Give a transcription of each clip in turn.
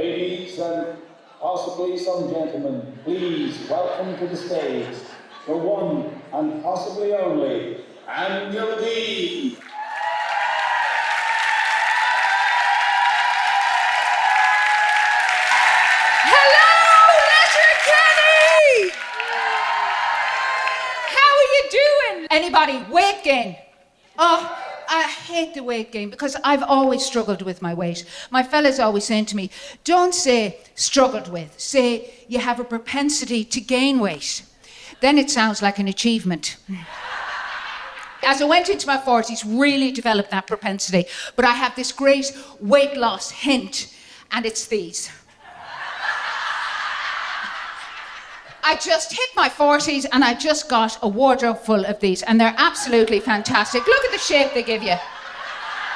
Ladies and possibly some gentlemen, please welcome to the stage the one and possibly only Gildea. Hello, Letterkenny! How are you doing? Anybody weight gain? Oh, I hate the weight gain because I've always struggled with my weight. My fella's always saying to me, don't say struggled with, say you have a propensity to gain weight. Then it sounds like an achievement. As I went into my 40s, really developed that propensity, but I have this great weight loss hint, and it's these. I just hit my 40s and I just got a wardrobe full of these, and they're absolutely fantastic. Look at the shape they give you.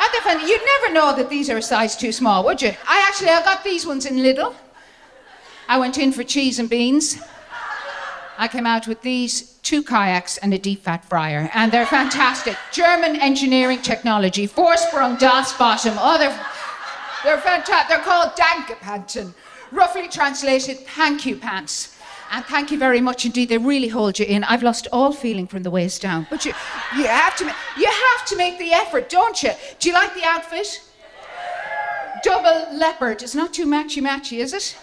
Aren't they fun? You'd never know that these are a size too small, would you? I got these ones in Lidl. I went in for cheese and beans. I came out with these, 2 kayaks and a deep fat fryer, and they're fantastic. German engineering technology, four-sprung Das bottom. Oh, they're fantastic. They're called Dankepanten. Roughly translated, thank you pants. And thank you very much indeed. They really hold you in. I've lost all feeling from the waist down. But you have to make the effort, don't you? Do you like the outfit? Double leopard. It's not too matchy-matchy, is it?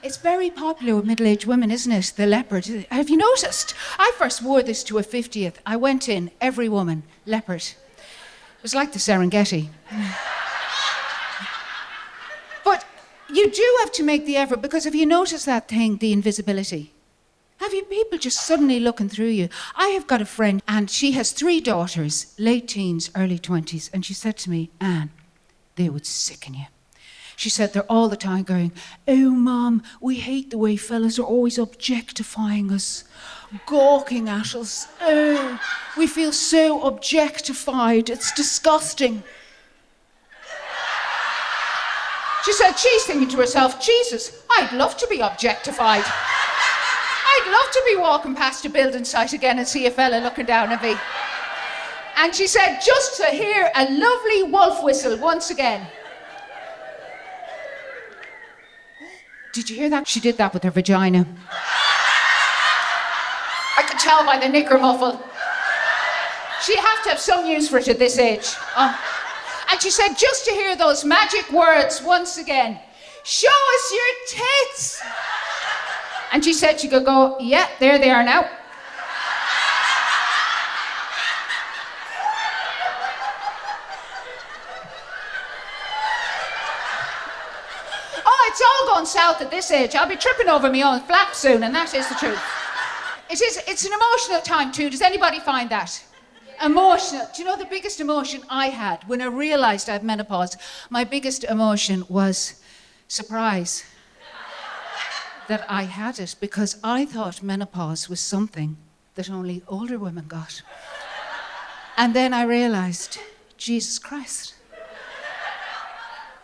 It's very popular with middle-aged women, isn't it? The leopard. Have you noticed? I first wore this to a 50th. I went in, every woman, leopard. It was like the Serengeti. But you do have to make the effort, because have you noticed that thing, the invisibility? Have you people just suddenly looking through you? I have got a friend, and she has 3 daughters, late teens, early 20s, and she said to me, Anne, they would sicken you. She said they're all the time going, oh, Mom, we hate the way fellas are always objectifying us, gawking at us. Oh, we feel so objectified. It's disgusting. She said she's thinking to herself, Jesus, I'd love to be objectified. I'd love to be walking past a building site again and see a fella looking down at me. And she said, just to hear a lovely wolf whistle once again. Did you hear that? She did that with her vagina. I could tell by the knicker muffle. She'd have to have some use for it at this age. And she said, just to hear those magic words once again, show us your tits. And she said she could go, yeah, there they are now. It's all going south at this age. I'll be tripping over my own flap soon, and that is the truth. It's an emotional time too. Does anybody find that? Emotional. Do you know the biggest emotion I had when I realised I had menopause? My biggest emotion was surprise that I had it, because I thought menopause was something that only older women got. And then I realised, Jesus Christ,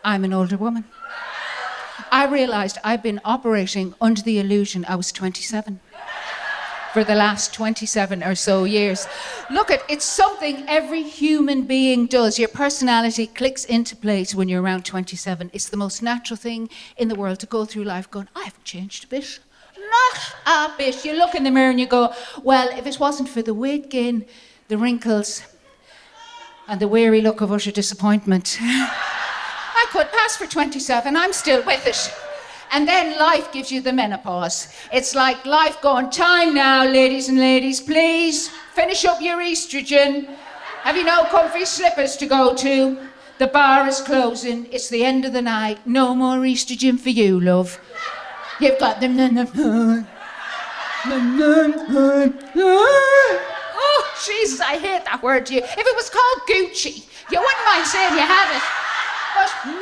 I'm an older woman. I realised I've been operating under the illusion I was 27 for the last 27 or so years. Look, it's something every human being does. Your personality clicks into place when you're around 27. It's the most natural thing in the world to go through life going, I haven't changed a bit. Not a bit. You look in the mirror and you go, well, if it wasn't for the weight gain, the wrinkles, and the weary look of utter disappointment, I could pass for 27, I'm still with it. And then life gives you the menopause. It's like life going, time now, ladies and ladies, please finish up your estrogen. Have you no comfy slippers to go to? The bar is closing, it's the end of the night, no more estrogen for you, love. You've got them. Oh, Jesus, I hate that word. If it was called Gucci, you wouldn't mind saying you had it. Do you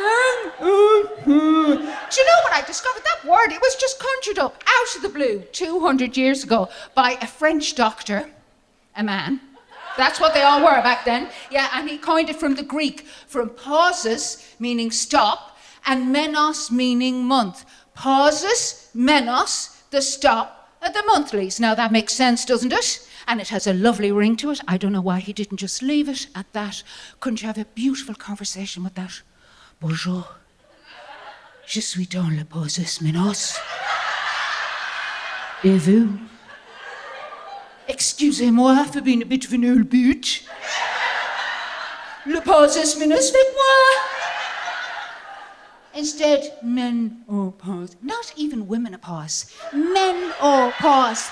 know what I discovered? That word, it was just conjured up out of the blue 200 years ago by a French doctor, a man. That's what they all were back then. Yeah, and he coined it from the Greek, from pauses, meaning stop, and menos, meaning month. Pauses, menos, the stop of the monthlies. Now that makes sense, doesn't it? And it has a lovely ring to it. I don't know why he didn't just leave it at that. Couldn't you have a beautiful conversation with that? Bonjour. Je suis dans la pause menos. Et vous? Excusez-moi for being a bit of an old bitch. Le pause menos avec moi. Instead, menopause. Not even womenopause. Menopause.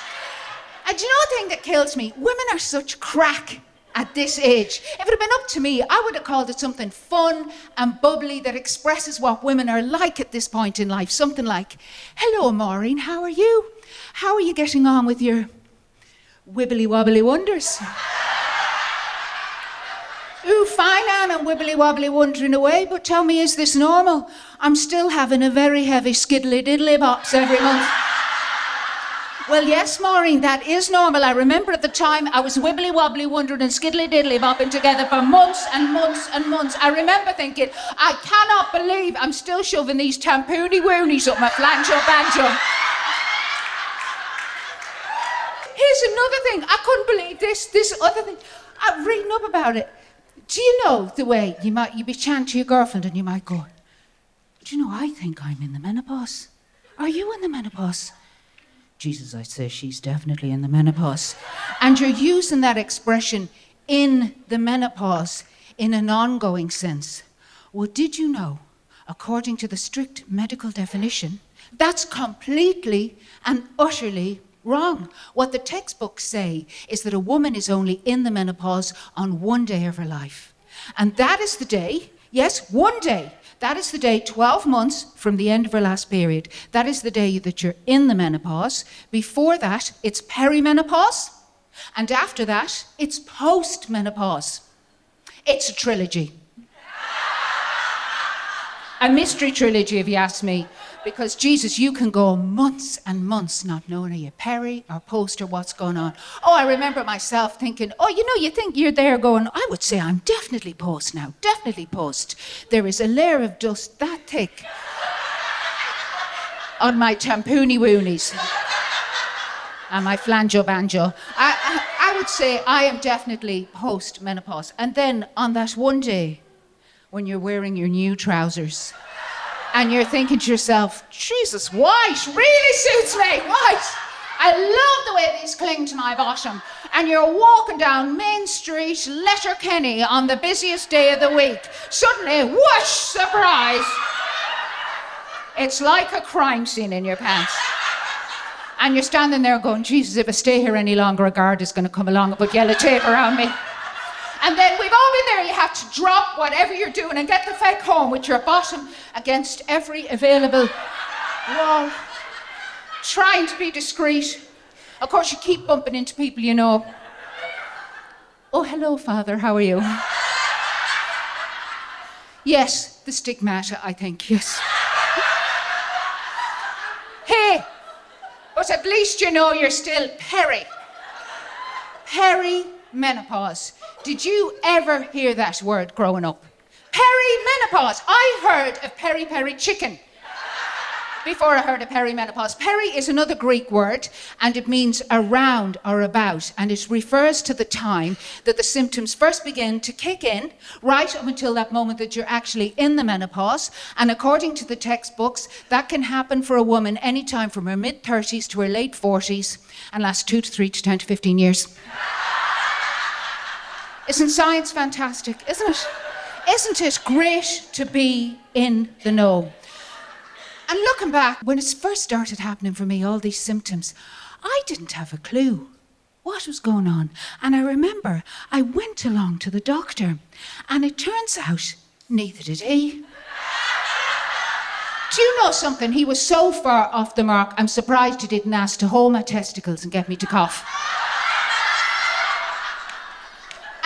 And do you know the thing that kills me? Women are such crack at this age. If it had been up to me, I would have called it something fun and bubbly that expresses what women are like at this point in life. Something like, hello, Maureen, how are you? How are you getting on with your wibbly wobbly wonders? Ooh, fine, Anne, I'm wibbly wobbly wondering away, but tell me, is this normal? I'm still having a very heavy skiddly diddly bops every month. Well, yes, Maureen, that is normal. I remember at the time I was wibbly wobbly wondering and skiddly diddly bopping together for months and months and months. I remember thinking, I cannot believe I'm still shoving these tampoony woonies up my flanjo banjo. Here's another thing. I couldn't believe this other thing. I'm reading up about it. Do you know the way you'd be chatting to your girlfriend and you might go, do you know, I think I'm in the menopause. Are you in the menopause? Jesus, I'd say she's definitely in the menopause. And you're using that expression, in the menopause, in an ongoing sense. Well, did you know, according to the strict medical definition, that's completely and utterly wrong. What the textbooks say is that a woman is only in the menopause on one day of her life. And that is the day, yes, one day, that is the day 12 months from the end of her last period. That is the day that you're in the menopause. Before that, it's perimenopause. And after that, it's post-menopause. It's a trilogy. A mystery trilogy, if you ask me. Because, Jesus, you can go months and months not knowing are you peri or post or what's going on. Oh, I remember myself thinking, you think you're there going, I would say I'm definitely post now, definitely post. There is a layer of dust that thick on my tampoony woonies and my flanjo banjo. I would say I am definitely post-menopause. And then on that one day when you're wearing your new trousers, and you're thinking to yourself, Jesus, white really suits me, white. I love the way these cling to my bottom. And you're walking down Main Street, Letterkenny, on the busiest day of the week. Suddenly, whoosh, surprise. It's like a crime scene in your pants. And you're standing there going, Jesus, if I stay here any longer, a guard is going to come along and put yellow tape around me. And then we've all been there, you have to drop whatever you're doing and get the feck home with your bottom against every available wall, trying to be discreet. Of course, you keep bumping into people you know. Oh, hello, Father, how are you? Yes, the stigmata, I think, yes. Hey, but at least you know you're still perimenopause. Did you ever hear that word growing up? Perimenopause. I heard of peri-peri chicken before I heard of perimenopause. Peri is another Greek word, and it means around or about, and it refers to the time that the symptoms first begin to kick in, right up until that moment that you're actually in the menopause. And according to the textbooks, that can happen for a woman anytime from her mid-30s to her late 40s and last 2 to 3 to 10 to 15 years. Isn't science fantastic, isn't it? Isn't it great to be in the know? And looking back, when it first started happening for me, all these symptoms, I didn't have a clue what was going on. And I remember I went along to the doctor, and it turns out neither did he. Do you know something? He was so far off the mark, I'm surprised he didn't ask to hold my testicles and get me to cough.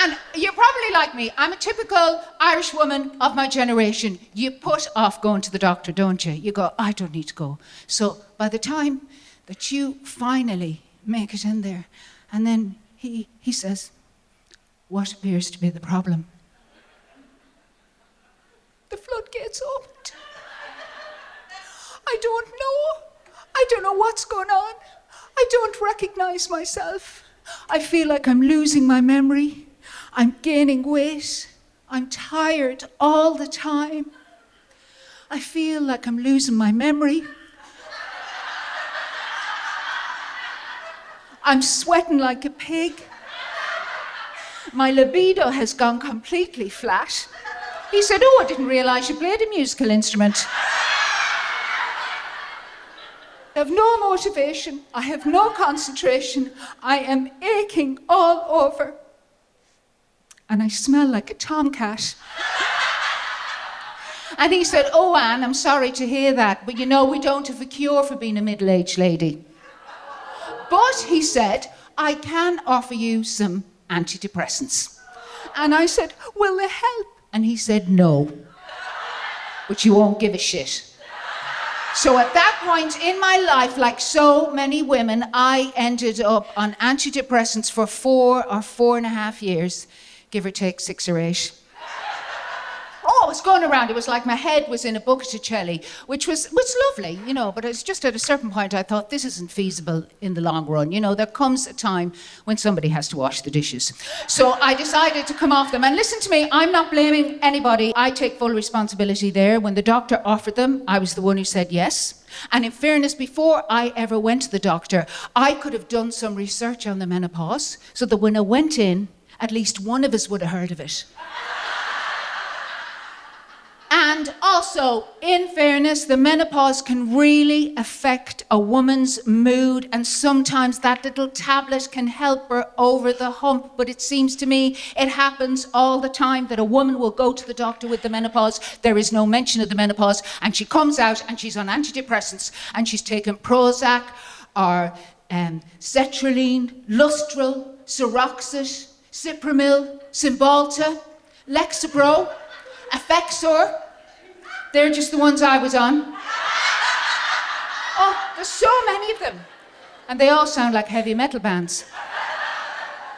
And you're probably like me. I'm a typical Irish woman of my generation. You put off going to the doctor, don't you? You go, I don't need to go. So by the time that you finally make it in there, and then he says, what appears to be the problem? The floodgates opened. I don't know. I don't know what's going on. I don't recognize myself. I feel like I'm losing my memory. I'm gaining weight. I'm tired all the time. I feel like I'm losing my memory. I'm sweating like a pig. My libido has gone completely flat. He said, oh, I didn't realise you played a musical instrument. I have no motivation. I have no concentration. I am aching all over. And I smell like a tomcat. And he said, oh, Anne, I'm sorry to hear that, but you know, we don't have a cure for being a middle-aged lady. But, he said, I can offer you some antidepressants. And I said, will they help? And he said, no. But you won't give a shit. So at that point in my life, like so many women, I ended up on antidepressants for 4 or 4.5 years, give or take 6 or 8. Oh, it was going around. It was like my head was in a bucket of jelly, which was lovely, you know, but it's just at a certain point I thought this isn't feasible in the long run. You know, there comes a time when somebody has to wash the dishes. So I decided to come off them. And listen to me, I'm not blaming anybody. I take full responsibility there. When the doctor offered them, I was the one who said yes. And in fairness, before I ever went to the doctor, I could have done some research on the menopause so that when I went in, at least one of us would have heard of it. And also, in fairness, the menopause can really affect a woman's mood, and sometimes that little tablet can help her over the hump. But it seems to me it happens all the time that a woman will go to the doctor with the menopause. There is no mention of the menopause, and she comes out and she's on antidepressants, and she's taken Prozac or sertraline, Lustral, Seroxat, Cipramil, Cymbalta, Lexapro, Effexor. They're just the ones I was on. Oh, there's so many of them. And they all sound like heavy metal bands.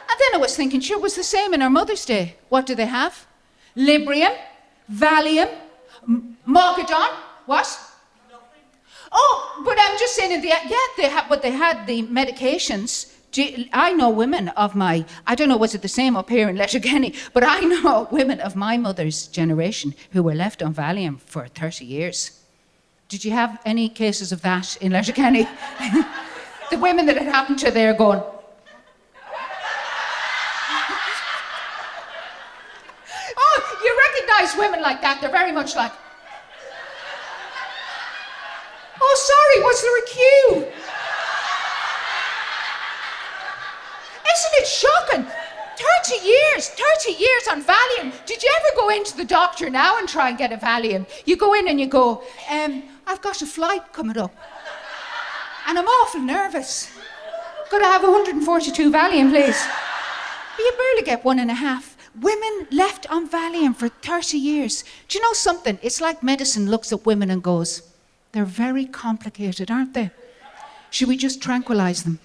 And then I was thinking, sure, it was the same in our Mother's Day. What do they have? Librium, Valium, Mogadon. What? Nothing. Oh, but I'm just saying, they had the medications. I know women of my, I don't know, was it the same up here in Letterkenny, but I know women of my mother's generation who were left on Valium for 30 years. Did you have any cases of that in Letterkenny? The women that it happened to, they're going. Oh, you recognise women like that, they're very much like, oh, sorry, was there a queue? Isn't it shocking? 30 years on Valium. Did you ever go into the doctor now and try and get a Valium? You go in and you go, I've got a flight coming up. And I'm awful nervous. Could I have 142 Valium, please? But you barely get 1.5. Women left on Valium for 30 years. Do you know something? It's like medicine looks at women and goes, they're very complicated, aren't they? Should we just tranquilize them?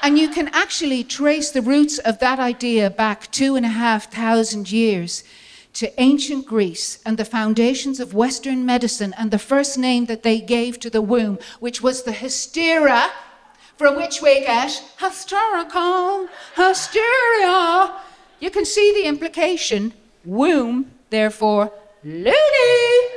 And you can actually trace the roots of that idea back 2,500 years to ancient Greece and the foundations of Western medicine and the first name that they gave to the womb, which was the hystera, from which we get hysterical, hysteria. You can see the implication. Womb, therefore, loony.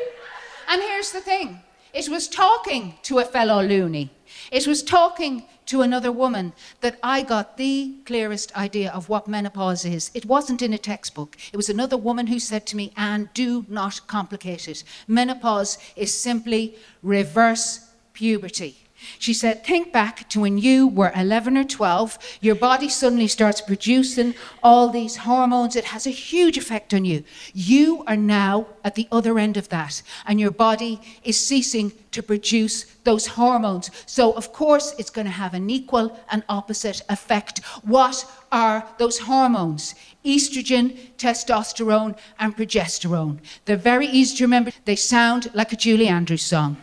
And here's the thing. It was talking to a fellow loony. It was talking to another woman that I got the clearest idea of what menopause is. It wasn't in a textbook. It was another woman who said to me, Anne, do not complicate it. Menopause is simply reverse puberty. She said, think back to when you were 11 or 12, your body suddenly starts producing all these hormones. It has a huge effect on you. You are now at the other end of that, and your body is ceasing to produce those hormones. So, of course, it's going to have an equal and opposite effect. What are those hormones? Estrogen, testosterone, and progesterone. They're very easy to remember. They sound like a Julie Andrews song.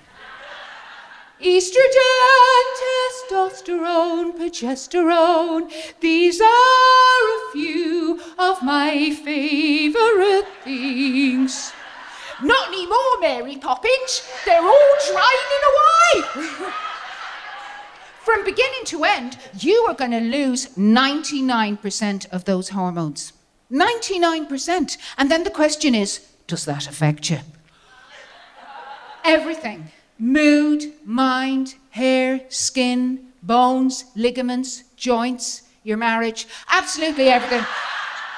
Estrogen, testosterone, progesterone, these are a few of my favourite things. Not anymore, Mary Poppins. They're all draining away. From beginning to end, you are going to lose 99% of those hormones. 99%. And then the question is, does that affect you? everything. Mood, mind, hair, skin, bones, ligaments, joints, your marriage, absolutely everything.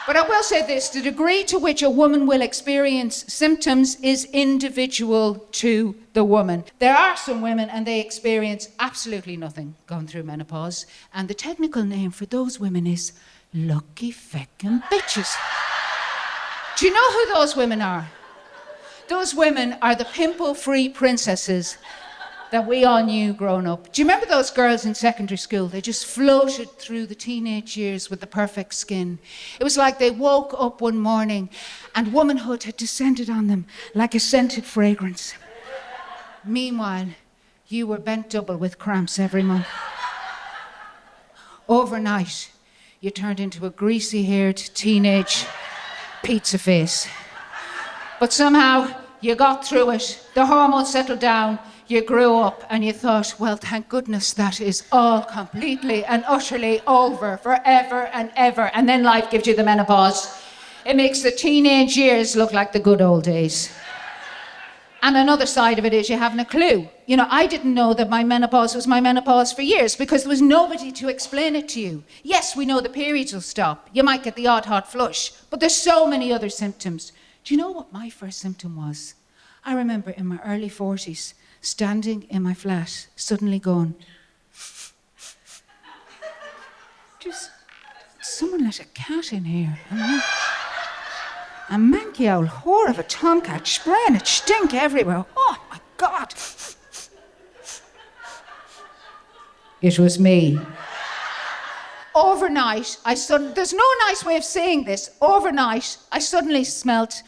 But I will say this, the degree to which a woman will experience symptoms is individual to the woman. There are some women and they experience absolutely nothing going through menopause. And the technical name for those women is lucky feckin' bitches. Do you know who those women are? Those women are the pimple-free princesses that we all knew growing up. Do you remember those girls in secondary school? They just floated through the teenage years with the perfect skin. It was like they woke up one morning and womanhood had descended on them like a scented fragrance. Meanwhile, you were bent double with cramps every month. Overnight, you turned into a greasy-haired teenage pizza face. But somehow, you got through it. The hormones settled down. You grew up and you thought, well, thank goodness that is all completely and utterly over forever and ever. And then life gives you the menopause. It makes the teenage years look like the good old days. And another side of it is you haven't a clue. You know, I didn't know that my menopause was my menopause for years because there was nobody to explain it to you. Yes, we know the periods will stop. You might get the odd hot flush, but there's so many other symptoms. Do you know what my first symptom was? I remember in my early 40s, standing in my flat, suddenly going, just someone let a cat in here. A manky old whore of a tomcat spraying it stink everywhere. Oh my God. It was me. Overnight, there's no nice way of saying this. Overnight, I suddenly smelt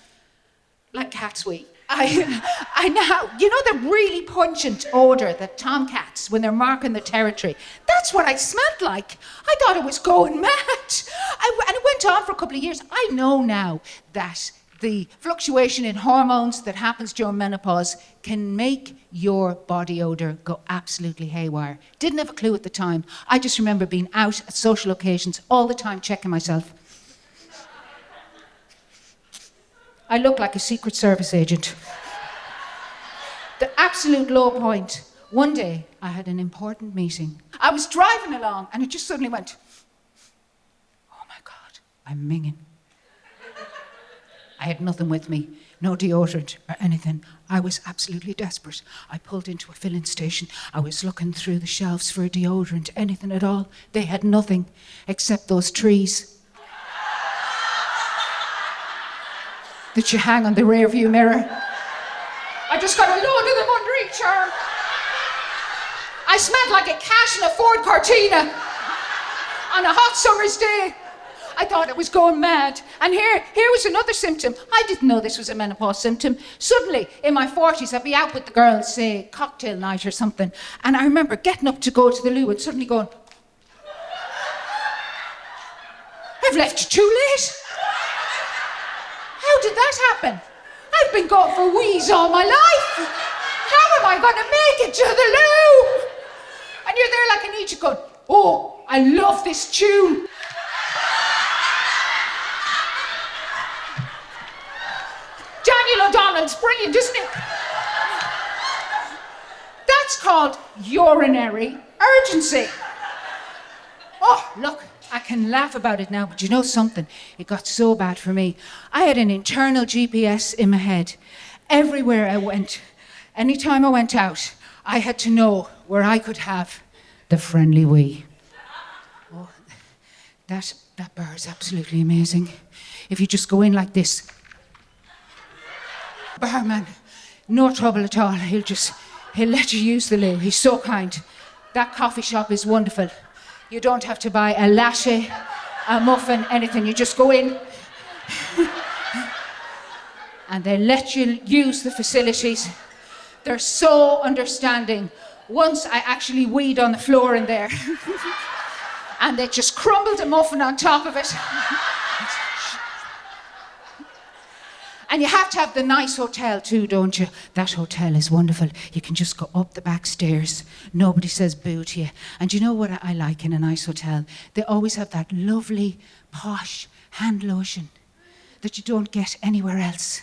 like cat's wee. I now, you know the really pungent odour that tomcats, when they're marking the territory, that's what I smelled like. I thought I was going mad. And it went on for a couple of years. I know now that the fluctuation in hormones that happens during menopause can make your body odour go absolutely haywire. Didn't have a clue at the time. I just remember being out at social occasions all the time checking myself. I look like a Secret Service agent. The absolute low point. One day, I had an important meeting. I was driving along and it just suddenly went, oh my God, I'm minging. I had nothing with me, no deodorant or anything. I was absolutely desperate. I pulled into a filling station. I was looking through the shelves for a deodorant, anything at all. They had nothing except those trees that you hang on the rear view mirror. I just got a load of them under each arm. I smelled like a cat in a Ford Cortina on a hot summer's day. I thought I was going mad. And here was another symptom. I didn't know this was a menopause symptom. Suddenly, in my 40s, I'd be out with the girls, say, cocktail night or something. And I remember getting up to go to the loo and suddenly going, I've left you too late. How did that happen? I've been going for wheeze all my life. How am I going to make it to the loo? And you're there like an idiot going, oh, I love this tune. Daniel O'Donnell's brilliant, isn't it? That's called urinary urgency. Oh, look. I can laugh about it now, but you know something? It got so bad for me. I had an internal GPS in my head. Everywhere I went, anytime I went out, I had to know where I could have the friendly wee. Oh, that bar is absolutely amazing. If you just go in like this. Barman, no trouble at all. He'll let you use the loo. He's so kind. That coffee shop is wonderful. You don't have to buy a latte, a muffin, anything. You just go in and they let you use the facilities. They're so understanding. Once I actually weed on the floor in there and they just crumbled a muffin on top of it. And you have to have the nice hotel too, don't you? That hotel is wonderful. You can just go up the back stairs. Nobody says boo to you. And you know what I like in a nice hotel? They always have that lovely, posh hand lotion that you don't get anywhere else.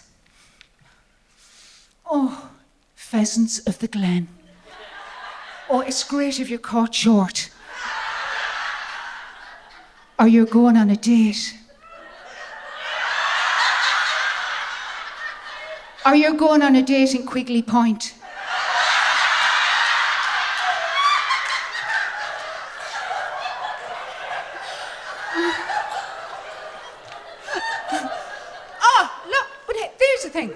Oh, pheasants of the glen. Oh, it's great if you're caught short. Or you're going on a date. Or you're going on a date in Quigley Point. Oh, look, but there's the thing.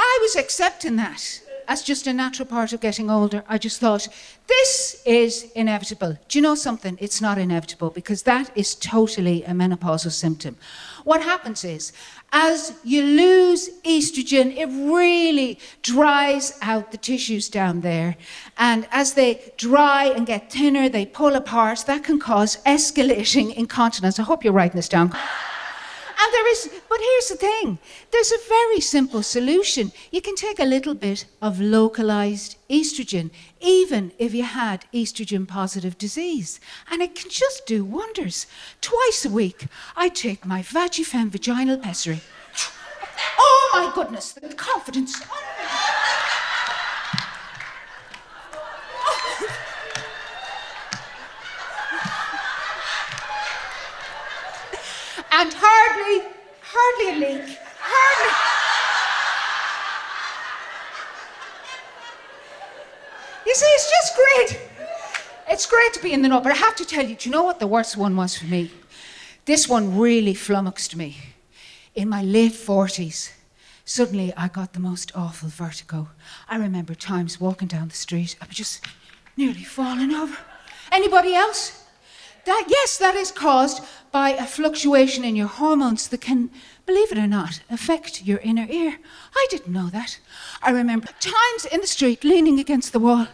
I was accepting that as just a natural part of getting older. I just thought, this is inevitable. Do you know something? It's not inevitable, because that is totally a menopausal symptom. What happens is, as you lose estrogen, it really dries out the tissues down there. And as they dry and get thinner, they pull apart. That can cause escalating incontinence. I hope you're writing this down. And but here's the thing, there's a very simple solution. You can take a little bit of localized estrogen, even if you had estrogen positive disease. And it can just do wonders. Twice a week, I take my Vagifem vaginal pessary. Oh my goodness, the confidence. And hardly a leak. You see, it's just great. It's great to be in the know, but I have to tell you, do you know what the worst one was for me? This one really flummoxed me. In my late 40s, suddenly I got the most awful vertigo. I remember times walking down the street, I was just nearly falling over. Anybody else? That is caused by a fluctuation in your hormones that can, believe it or not, affect your inner ear. I didn't know that. I remember times in the street, leaning against the wall,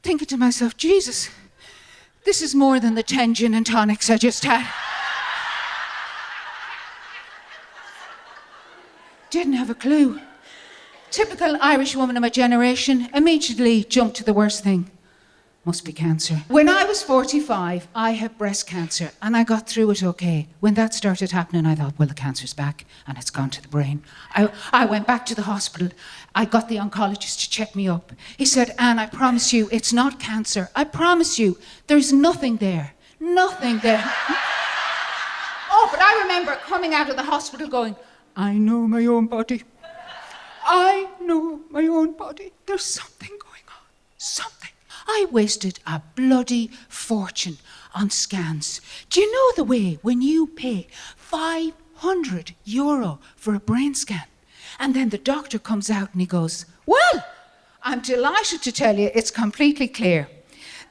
thinking to myself, Jesus, this is more than the 10 gin and tonics I just had. Didn't have a clue. Typical Irish woman of my generation, immediately jumped to the worst thing. Must be cancer. When I was 45, I had breast cancer, and I got through it okay. When that started happening, I thought, well, the cancer's back, and it's gone to the brain. I went back to the hospital. I got the oncologist to check me up. He said, Anne, I promise you, it's not cancer. I promise you, there's nothing there. Nothing there. Oh, but I remember coming out of the hospital going, I know my own body. I know my own body. There's something going on. Something. I wasted a bloody fortune on scans. Do you know the way when you pay €500 for a brain scan, and then the doctor comes out and he goes, well, I'm delighted to tell you it's completely clear.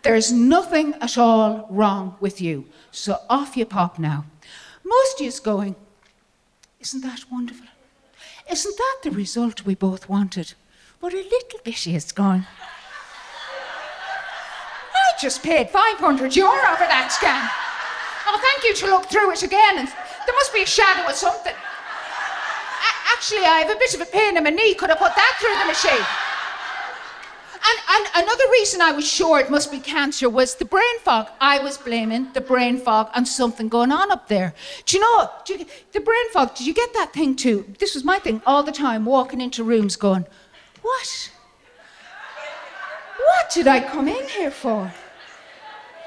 There's nothing at all wrong with you. So off you pop now. Most of you's going, isn't that wonderful? Isn't that the result we both wanted? But a little bit is going, I just paid €500 for that scan. Oh, thank you to look through it again. And there must be a shadow of something. Actually, I have a bit of a pain in my knee. Could I put that through the machine? And another reason I was sure it must be cancer was the brain fog. I was blaming the brain fog on something going on up there. Do you know, the brain fog, did you get that thing too? This was my thing all the time, walking into rooms going, what? What did I come in here for?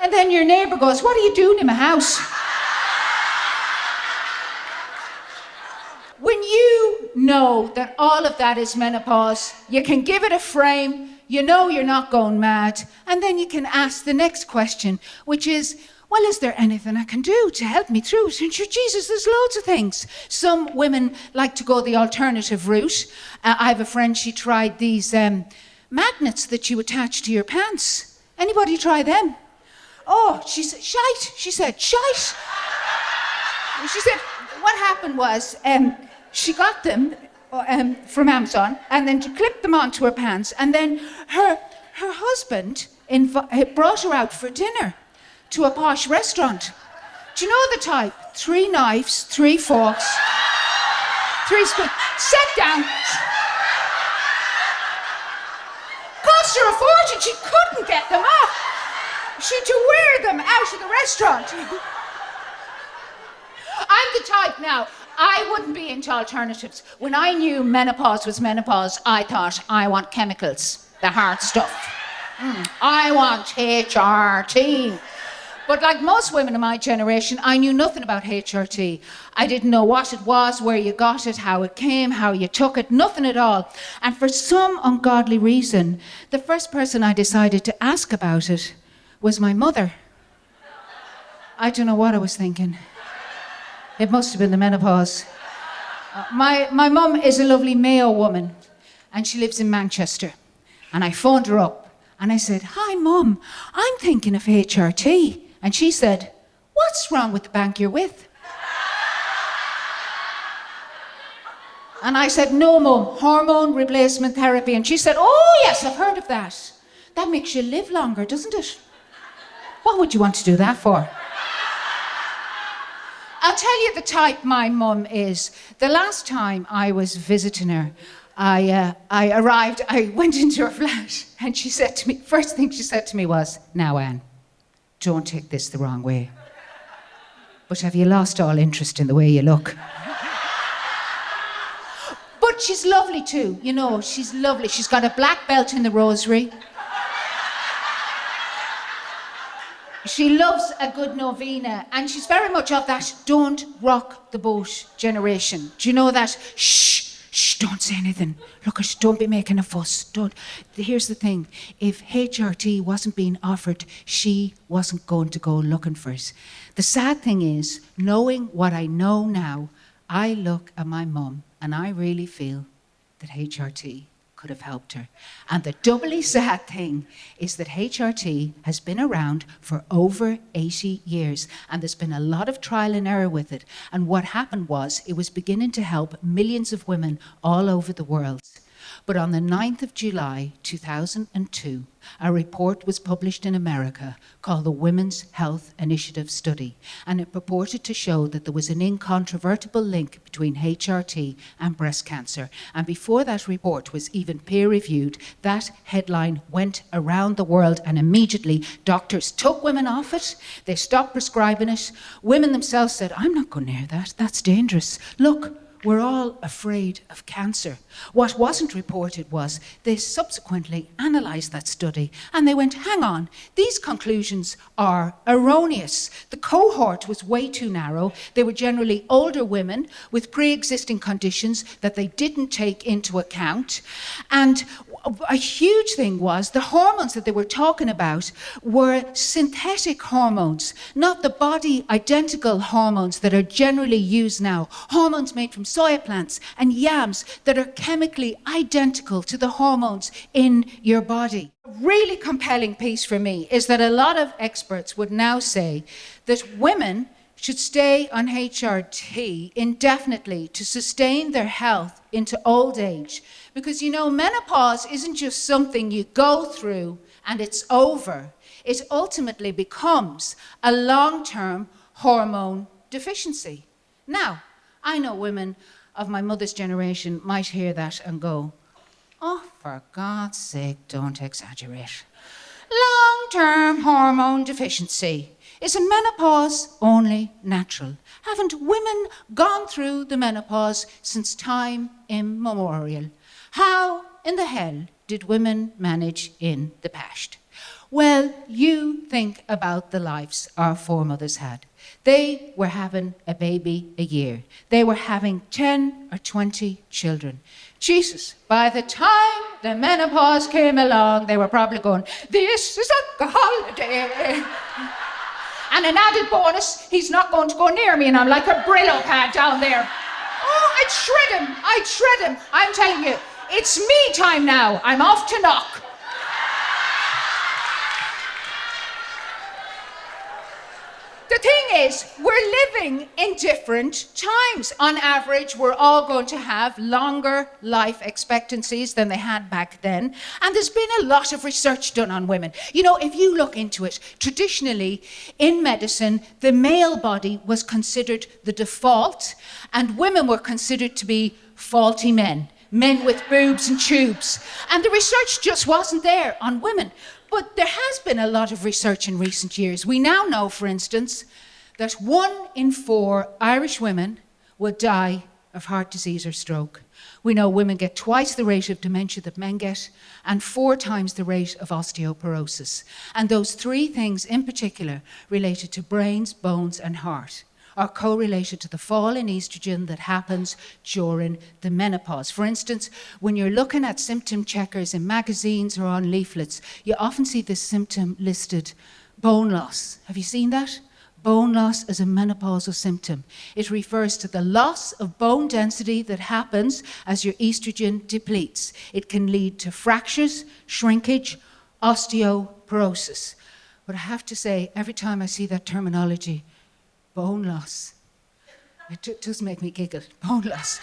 And then your neighbour goes, what are you doing in my house? When you know that all of that is menopause, you can give it a frame, you know you're not going mad, and then you can ask the next question, which is, well, is there anything I can do to help me through it? And sure, Jesus, there's loads of things. Some women like to go the alternative route. I have a friend, she tried these magnets that you attach to your pants. Anybody try them? Oh, she said, shite. She said, shite. She said, what happened was, she got them from Amazon, and then she clipped them onto her pants, and then her husband brought her out for dinner to a posh restaurant. Do you know the type? 3 knives, 3 forks, 3 spoons. Sit down. Cost her a fortune. She couldn't get them off. She had to wear them out of the restaurant. I'm the type now. I wouldn't be into alternatives. When I knew menopause was menopause, I thought, I want chemicals, the hard stuff. I want HRT. But like most women of my generation, I knew nothing about HRT. I didn't know what it was, where you got it, how it came, how you took it, nothing at all. And for some ungodly reason, the first person I decided to ask about it was my mother. I don't know what I was thinking. It must have been the menopause. My mum is a lovely Mayo woman, and she lives in Manchester. And I phoned her up, and I said, "Hi, Mum, I'm thinking of HRT." And she said, "What's wrong with the bank you're with?" And I said, "No, Mum, hormone replacement therapy." And she said, "Oh, yes, I've heard of that. That makes you live longer, doesn't it?" What would you want to do that for? I'll tell you the type my mum is. The last time I was visiting her, I arrived, I went into her flat, and she said to me, first thing she said to me was, "Now, Anne, don't take this the wrong way, but have you lost all interest in the way you look?" But she's lovely too, you know, she's lovely. She's got a black belt in the rosary. She loves a good novena, and she's very much of that don't rock the boat generation. Do you know that? Shh, don't say anything. Look, don't be making a fuss. Don't. Here's the thing. If HRT wasn't being offered, she wasn't going to go looking for it. The sad thing is, knowing what I know now, I look at my mum and I really feel that HRT could have helped her. And the doubly sad thing is that HRT has been around for over 80 years, and there's been a lot of trial and error with it. And what happened was it was beginning to help millions of women all over the world. But on the 9th of July 2002, a report was published in America called the Women's Health Initiative Study, and it purported to show that there was an incontrovertible link between HRT and breast cancer. And before that report was even peer-reviewed, that headline went around the world, and immediately doctors took women off it. They stopped prescribing it. Women themselves said, "I'm not going near that. That's dangerous. Look, we're all afraid of cancer." What wasn't reported was they subsequently analysed that study and they went, hang on, these conclusions are erroneous. The cohort was way too narrow. They were generally older women with pre-existing conditions that they didn't take into account. And a huge thing was the hormones that they were talking about were synthetic hormones, not the body identical hormones that are generally used now. Hormones made from soya plants and yams that are chemically identical to the hormones in your body. A really compelling piece for me is that a lot of experts would now say that women should stay on HRT indefinitely to sustain their health into old age. Because, you know, menopause isn't just something you go through and it's over. It ultimately becomes a long-term hormone deficiency. Now, I know women of my mother's generation might hear that and go, "Oh, for God's sake, don't exaggerate. Long-term hormone deficiency. Isn't menopause only natural? Haven't women gone through the menopause since time immemorial? How in the hell did women manage in the past?" Well, you think about the lives our foremothers had. They were having a baby a year. They were having 10 or 20 children. Jesus, by the time the menopause came along, they were probably going, "This is a holiday." And an added bonus, he's not going to go near me and I'm like a Brillo pad down there. Oh, I'd shred him. I'm telling you, it's me time now. I'm off to knock. The thing is, we're living in different times. On average, we're all going to have longer life expectancies than they had back then. And there's been a lot of research done on women. You know, if you look into it, traditionally in medicine, the male body was considered the default, and women were considered to be faulty men with boobs and tubes. And the research just wasn't there on women. But there has been a lot of research in recent years. We now know, for instance, that 1 in 4 Irish women will die of heart disease or stroke. We know women get twice the rate of dementia that men get and 4 times the rate of osteoporosis. And those 3 things in particular related to brains, bones and heart are correlated to the fall in estrogen that happens during the menopause. For instance, when you're looking at symptom checkers in magazines or on leaflets, you often see this symptom listed, bone loss. Have you seen that? Bone loss as a menopausal symptom. It refers to the loss of bone density that happens as your estrogen depletes. It can lead to fractures, shrinkage, osteoporosis. But I have to say, every time I see that terminology, bone loss, it does make me giggle. Bone loss.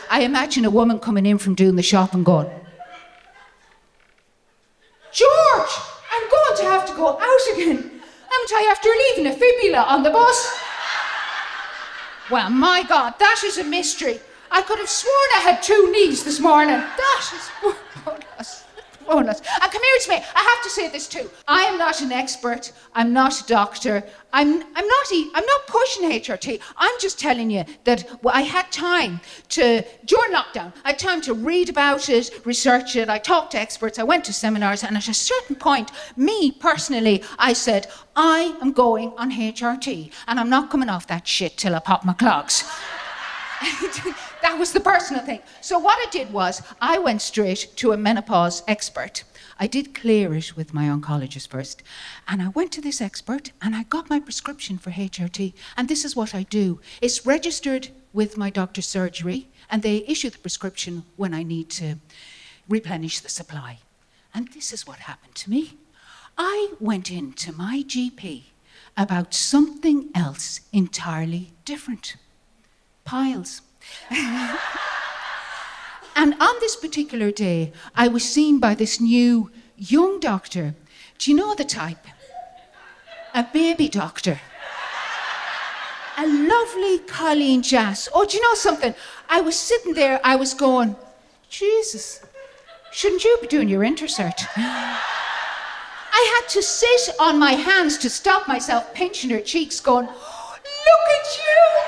I imagine a woman coming in from doing the shopping going, George, I'm going to have to go out again. Haven't I, after leaving a fibula on the bus? Well, my God, that is a mystery. I could have sworn I had 2 knees this morning. That is bonus. Bonus. And come here to me. I have to say this too. I am not an expert. I'm not a doctor. I'm not pushing HRT. I'm just telling you that I had time to, during lockdown, I had time to read about it, research it. I talked to experts. I went to seminars. And at a certain point, me personally, I said, I am going on HRT. And I'm not coming off that shit till I pop my clogs. That was the personal thing. So what I did was, I went straight to a menopause expert. I did clear it with my oncologist first. And I went to this expert and I got my prescription for HRT. And this is what I do. It's registered with my doctor's surgery and they issue the prescription when I need to replenish the supply. And this is what happened to me. I went into my GP about something else entirely different. Piles. And on this particular day, I was seen by this new young doctor. Do you know the type? A baby doctor. A lovely Colleen Jass. Oh, do you know something? I was sitting there, I was going, Jesus, shouldn't you be doing your intercert? I had to sit on my hands to stop myself pinching her cheeks going, look at you!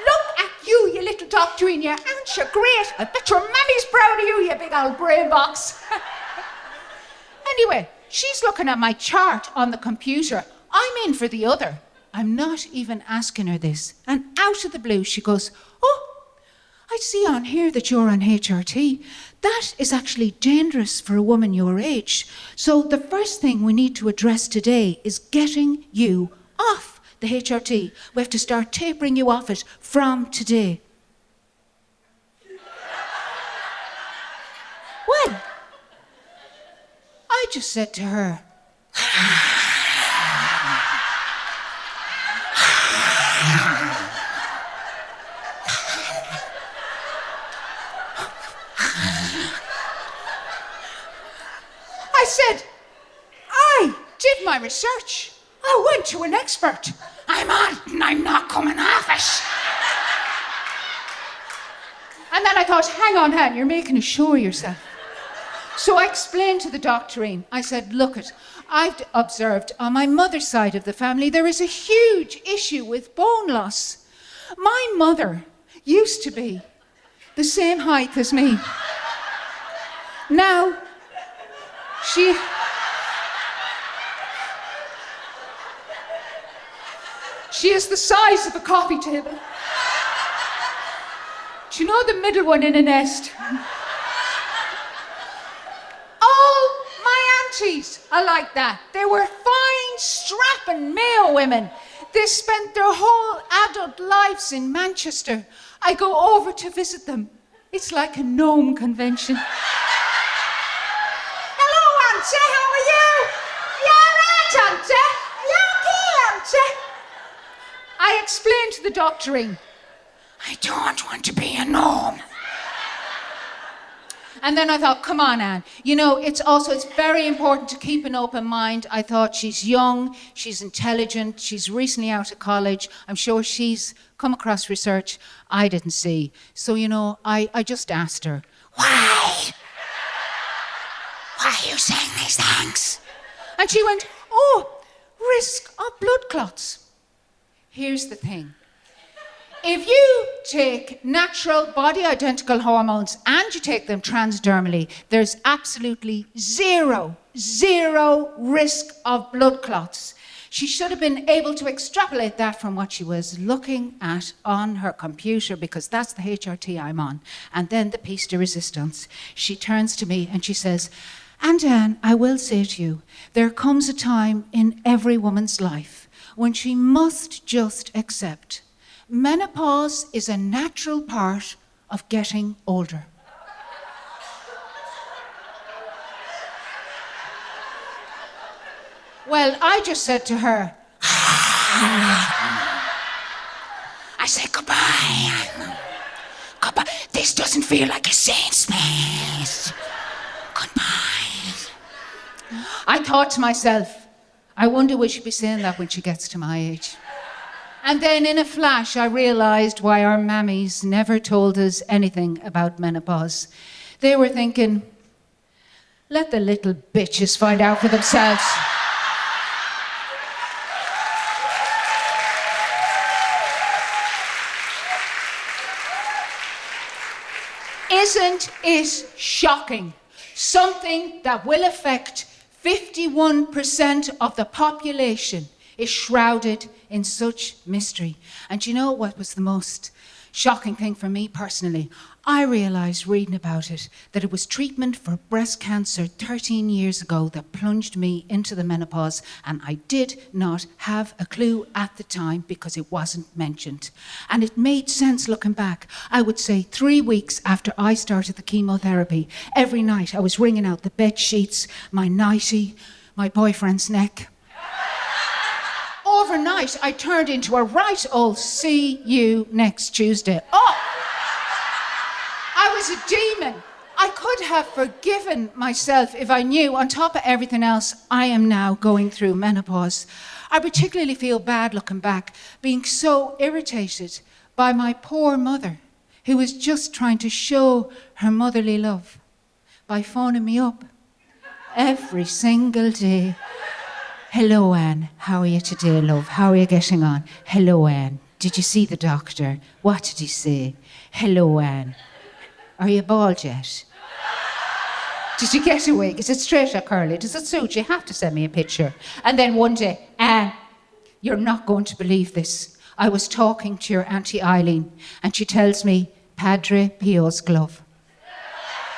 Look at you, you little doctorine, you. Aren't you great? I bet your mammy's proud of you, you big old brain box. Anyway, she's looking at my chart on the computer. I'm in for the other. I'm not even asking her this. And out of the blue, she goes, oh, I see on here that you're on HRT. That is actually dangerous for a woman your age. So the first thing we need to address today is getting you off the HRT. We have to start tapering you off it from today. Well, I just said to her, I said, I did my research. I went to an expert. I'm on and I'm not coming off it. And then I thought, hang on, you're making a show of yourself. So I explained to the doctorine, I said, look I've observed on my mother's side of the family, there is a huge issue with bone loss. My mother used to be the same height as me. Now, she is the size of a coffee table. Do you know the middle one in a nest? All my aunties are like that. They were fine, strapping Mayo women. They spent their whole adult lives in Manchester. I go over to visit them. It's like a gnome convention. Hello, Auntie, how are you? You all right, Auntie? Are you okay, Auntie? I explained to the doctorine, I don't want to be a gnome. And then I thought, come on, Anne. You know, it's very important to keep an open mind. I thought she's young, she's intelligent, she's recently out of college. I'm sure she's come across research I didn't see. So, you know, I just asked her, why? Why are you saying these things? And she went, risk of blood clots. Here's the thing. If you take natural body identical hormones and you take them transdermally, there's absolutely zero risk of blood clots. She should have been able to extrapolate that from what she was looking at on her computer, because that's the HRT I'm on. And then the piece de resistance. She turns to me and she says, "And Anne, I will say to you, there comes a time in every woman's life when she must just accept menopause is a natural part of getting older." Well, I just said to her, I said, "Goodbye. Goodbye. This doesn't feel like a safe space. Goodbye." I thought to myself, I wonder will she be saying that when she gets to my age? And then in a flash, I realised why our mammies never told us anything about menopause. They were thinking, let the little bitches find out for themselves. Isn't it shocking? Something that will affect 51% of the population is shrouded in such mystery. And you know what was the most shocking thing for me personally? I realised reading about it that it was treatment for breast cancer 13 years ago that plunged me into the menopause, and I did not have a clue at the time because it wasn't mentioned. And it made sense looking back. I would say 3 weeks after I started the chemotherapy, every night I was wringing out the bed sheets, my nightie, my boyfriend's neck. Overnight, I turned into a right old "see you next Tuesday." Oh! I was a demon. I could have forgiven myself if I knew, on top of everything else, I am now going through menopause. I particularly feel bad looking back, being so irritated by my poor mother, who was just trying to show her motherly love by phoning me up every single day. "Hello, Anne. How are you today, love? How are you getting on? Hello, Anne. Did you see the doctor? What did he say? Hello, Anne. Are you bald yet? Did you get a wig? Is it straight or curly? Does it suit you? You have to send me a picture." And then one day, "Anne, you're not going to believe this. I was talking to your Auntie Eileen, and she tells me Padre Pio's glove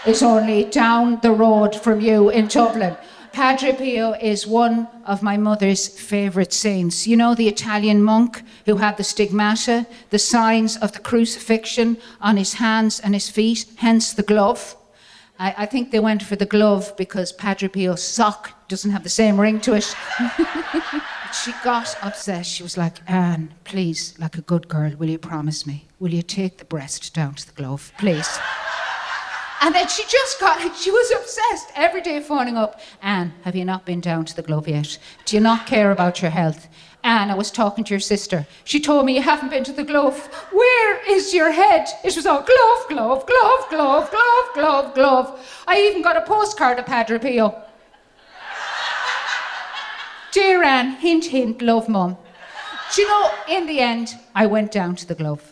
is only down the road from you in Dublin." Padre Pio is one of my mother's favourite saints. You know, the Italian monk who had the stigmata, the signs of the crucifixion on his hands and his feet, hence the glove. I think they went for the glove because Padre Pio's sock doesn't have the same ring to it. She got obsessed. She was like, "Anne, please, like a good girl, will you promise me? Will you take the breast down to the glove, please?" And then she was obsessed every day phoning up. "Anne, have you not been down to the glove yet? Do you not care about your health? Anne, I was talking to your sister. She told me you haven't been to the glove. Where is your head?" It was all glove, glove, glove, glove, glove, glove, glove. I even got a postcard of Padre Pio. "Dear Anne, hint, hint, love, Mum." Do you know, in the end, I went down to the glove.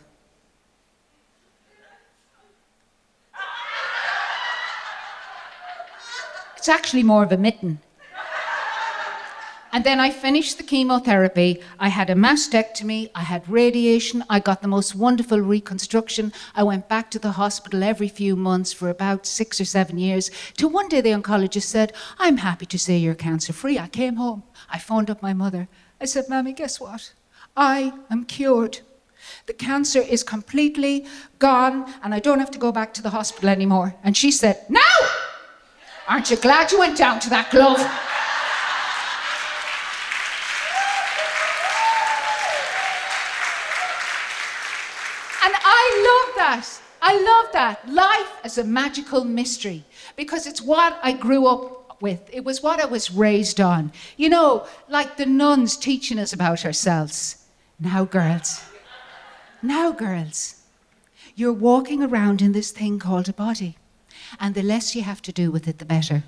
It's actually more of a mitten. And then I finished the chemotherapy. I had a mastectomy, I had radiation, I got the most wonderful reconstruction. I went back to the hospital every few months for about 6 or 7 years, till one day the oncologist said, "I'm happy to say you're cancer-free." I came home, I phoned up my mother. I said, "Mammy, guess what? I am cured. The cancer is completely gone and I don't have to go back to the hospital anymore." And she said, "No! Aren't you glad you went down to that glove?" And I love that. I love that. Life as a magical mystery, because it's what I grew up with. It was what I was raised on. You know, like the nuns teaching us about ourselves. Now, girls, you're walking around in this thing called a body. And the less you have to do with it, the better.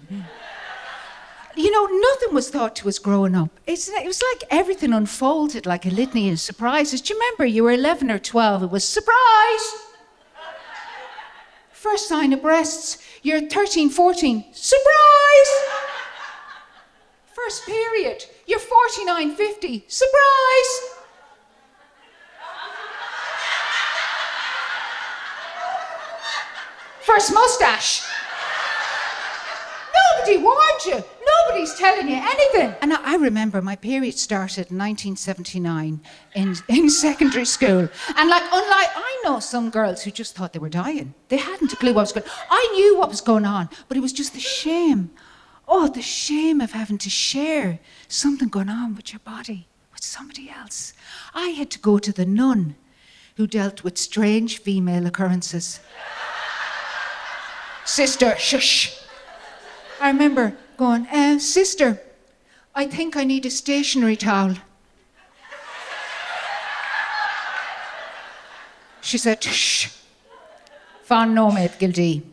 You know, nothing was thought to us growing up. It was like everything unfolded like a litany of surprises. Do you remember you were 11 or 12? It was surprise! First sign of breasts. You're 13, 14. Surprise! First period. You're 49, 50. Surprise! First mustache. Nobody warned you. Nobody's telling you anything. And I remember my period started in 1979 in secondary school. And unlike, I know some girls who just thought they were dying. They hadn't a clue what was going on. I knew what was going on, but it was just the shame. Oh, the shame of having to share something going on with your body, with somebody else. I had to go to the nun who dealt with strange female occurrences. Sister, shush. I remember going, sister, I think I need a stationery towel. She said, shh. Fan nomad, Gildea.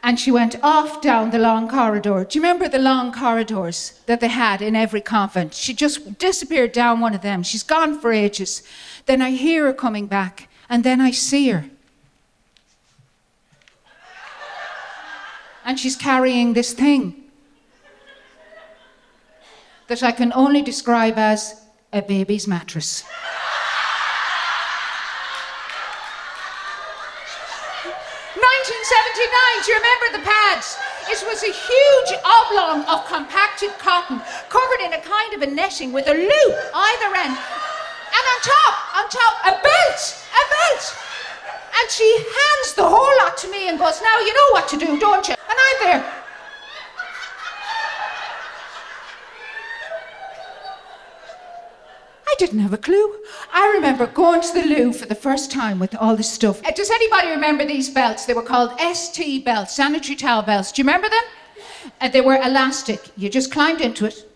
And she went off down the long corridor. Do you remember the long corridors that they had in every convent? She just disappeared down one of them. She's gone for ages. Then I hear her coming back, and then I see her. And she's carrying this thing that I can only describe as a baby's mattress. 1979, do you remember the pads? It was a huge oblong of compacted cotton covered in a kind of a netting with a loop either end. And on top, a belt. And she hands the whole lot to me and goes, now you know what to do, don't you? And I'm there. I didn't have a clue. I remember going to the loo for the first time with all this stuff. Does anybody remember these belts? They were called ST belts, sanitary towel belts. Do you remember them? They were elastic. You just climbed into it.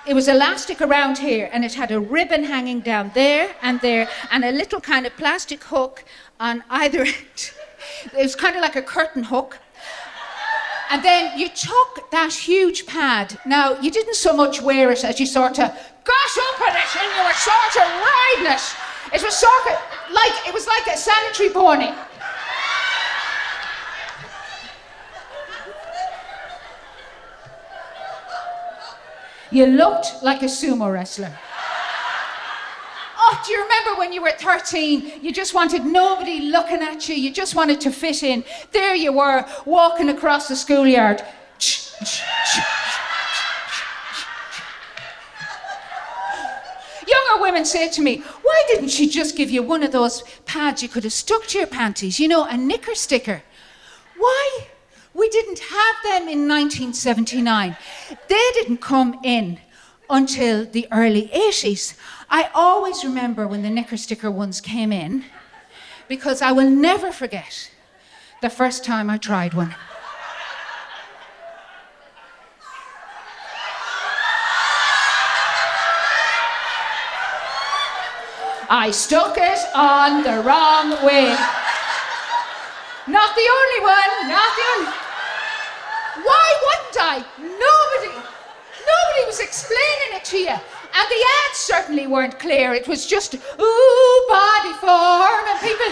It was elastic around here, and it had a ribbon hanging down there, and a little kind of plastic hook on either end. It was kind of like a curtain hook. And then you took that huge pad. Now, you didn't so much wear it as you sort of got up in it, and you were sort of riding it. It was sort of like a sanitary pony. You looked like a sumo wrestler. Oh, do you remember when you were 13? You just wanted nobody looking at you. You just wanted to fit in. There you were, walking across the schoolyard. Younger women say to me, why didn't she just give you one of those pads you could have stuck to your panties? You know, a knicker sticker. Why? We didn't have them in 1979. They didn't come in until the early 80s. I always remember when the knicker sticker ones came in, because I will never forget the first time I tried one. I stuck it on the wrong way. Not the only one, not the only. Why wouldn't I? Nobody was explaining it to you. And the ads certainly weren't clear. It was just, ooh, body form, and people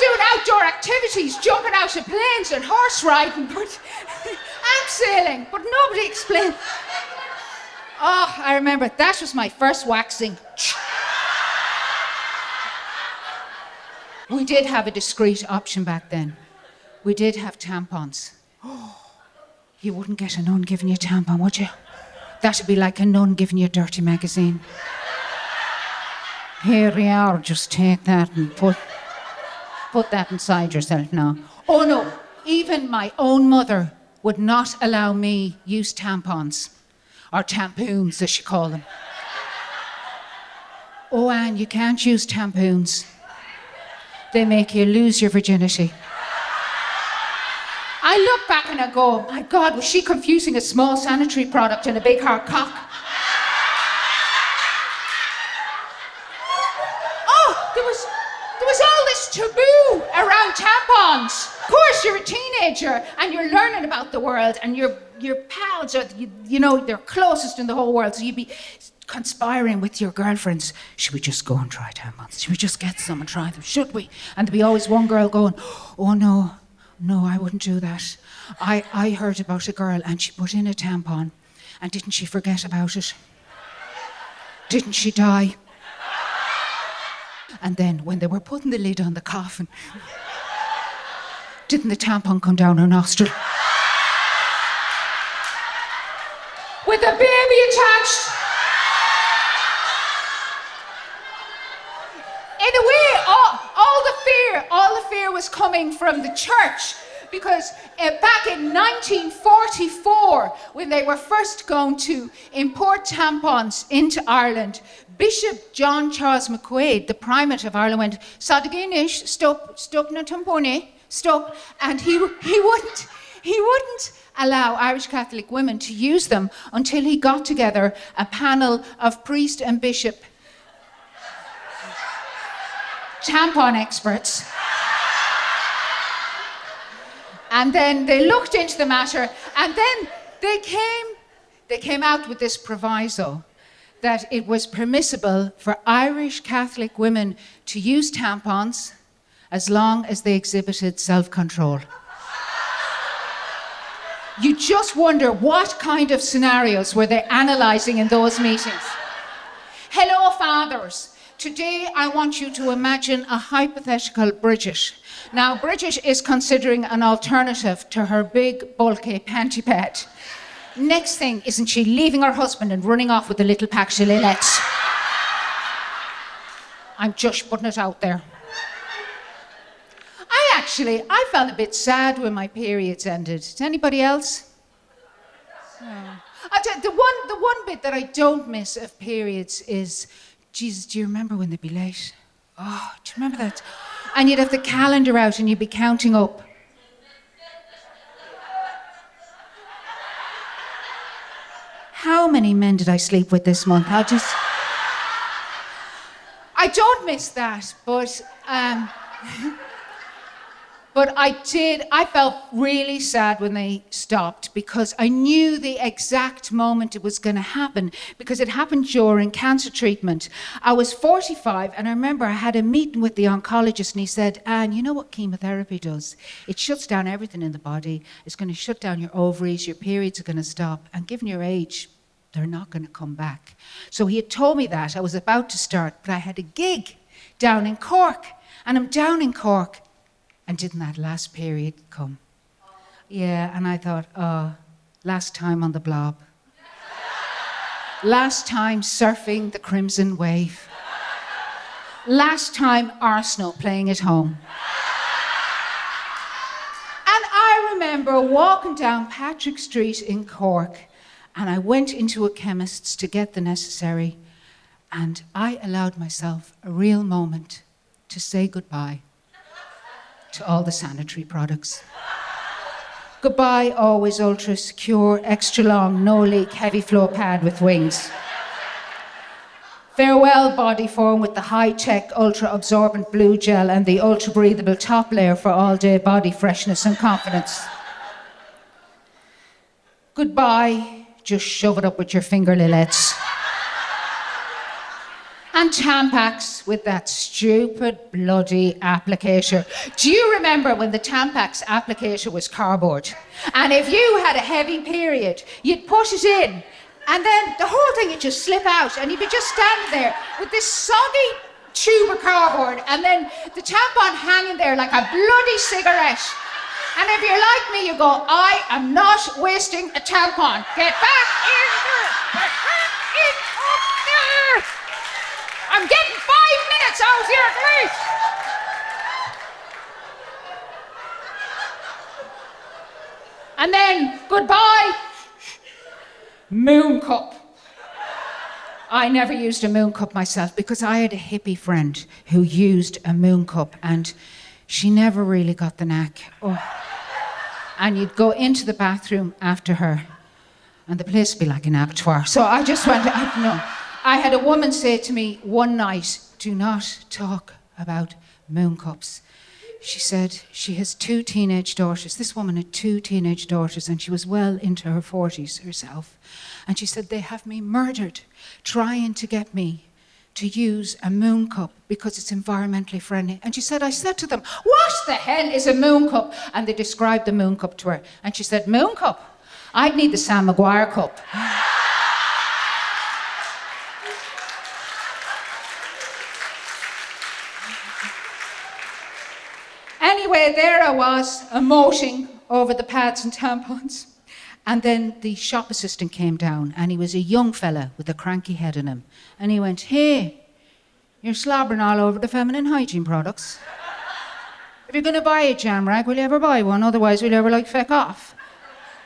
doing outdoor activities, jumping out of planes and horse riding, and sailing, but nobody explained. Oh, I remember, that was my first waxing. We did have a discreet option back then. We did have tampons. You wouldn't get a nun giving you a tampon, would you? That'd be like a nun giving you a dirty magazine. Here we are, just take that and put that inside yourself now. Oh no, even my own mother would not allow me use tampons, or tampoons as she call them. Oh Anne, you can't use tampoons. They make you lose your virginity. I look back and I go, my God, was she confusing a small sanitary product and a big hard cock? Oh, there was all this taboo around tampons. Of course, you're a teenager. teenager and you're learning about the world and your pals are, you know, they're closest in the whole world. So you'd be conspiring with your girlfriends. Should we just go and try tampons? Should we just get some and try them? Should we? And there'd be always one girl going, oh no, I wouldn't do that. I heard about a girl and she put in a tampon and didn't she forget about it? Didn't she die? And then when they were putting the lid on the coffin, didn't the tampon come down her nostril? With a baby attached. In a way, all the fear was coming from the church, because back in 1944, when they were first going to import tampons into Ireland, Bishop John Charles McQuaid, the primate of Ireland, went, "Sadaginish, stop na tampone, stop," and he wouldn't allow Irish Catholic women to use them until he got together a panel of priest and bishop tampon experts. And then they looked into the matter, and then they came out with this proviso that it was permissible for Irish Catholic women to use tampons as long as they exhibited self-control. You just wonder what kind of scenarios were they analysing in those meetings. Hello, fathers. Today I want you to imagine a hypothetical Bridget. Now, Bridget is considering an alternative to her big, bulky panty pad. Next thing, isn't she leaving her husband and running off with a little pack of Lillettes? I'm just putting it out there. I felt a bit sad when my periods ended. Did anybody else? No. The one bit that I don't miss of periods is, Jesus, do you remember when they'd be late? Oh, do you remember that? And you'd have the calendar out and you'd be counting up. How many men did I sleep with this month? I don't miss that, but I felt really sad when they stopped, because I knew the exact moment it was going to happen, because it happened during cancer treatment. I was 45, and I remember I had a meeting with the oncologist, and he said, "Anne, you know what chemotherapy does? It shuts down everything in the body. It's going to shut down your ovaries, your periods are going to stop, and given your age, they're not going to come back." So he had told me that. I was about to start, but I had a gig down in Cork, and I'm down in Cork. And didn't that last period come? Yeah, and I thought, oh, last time on the blob. Last time surfing the crimson wave. Last time Arsenal playing at home. And I remember walking down Patrick Street in Cork, and I went into a chemist's to get the necessary, and I allowed myself a real moment to say goodbye to all the sanitary products. Goodbye, Always Ultra Secure, extra long, no leak, heavy flow pad with wings. Farewell, Body Form with the high-tech, ultra-absorbent blue gel and the ultra-breathable top layer for all-day body freshness and confidence. Goodbye, just shove it up with your finger, Lillettes. And Tampax with that stupid bloody applicator. Do you remember when the Tampax applicator was cardboard? And if you had a heavy period, you'd put it in, and then the whole thing would just slip out, and you'd be just standing there with this soggy tube of cardboard, and then the tampon hanging there like a bloody cigarette. And if you're like me, you go, I am not wasting a tampon. Get back in there! Get back in up there! I'm getting 5 minutes out here at least. And then, goodbye, moon cup. I never used a moon cup myself because I had a hippie friend who used a moon cup and she never really got the knack. Oh. And you'd go into the bathroom after her and the place would be like an abattoir. So I just went, I don't know. I had a woman say to me one night, do not talk about moon cups She said she has 2 teenage daughters. This woman had 2 teenage daughters, and she was well into her 40s herself. And she said, they have me murdered trying to get me to use a moon cup because it's environmentally friendly. And she said, I said to them, what the hell is a moon cup? And they described the moon cup to her. And she said, moon cup? I'd need the Sam Maguire cup. Anyway, there I was, emoting over the pads and tampons. And then the shop assistant came down, and he was a young fella with a cranky head on him. And he went, hey, you're slobbering all over the feminine hygiene products. If you're going to buy a jam rag, will you ever buy one? Otherwise, we'll ever feck off.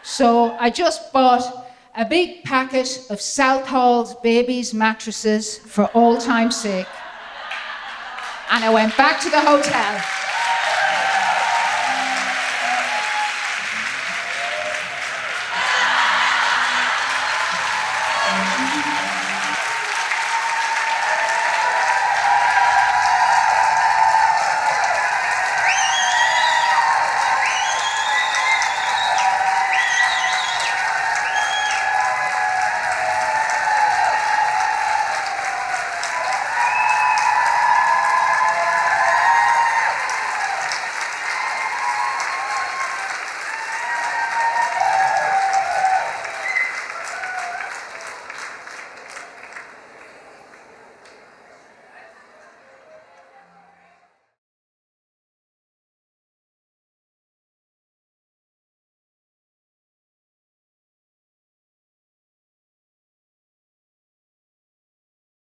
So I just bought a big packet of Southall's babies' mattresses for old time's sake. And I went back to the hotel.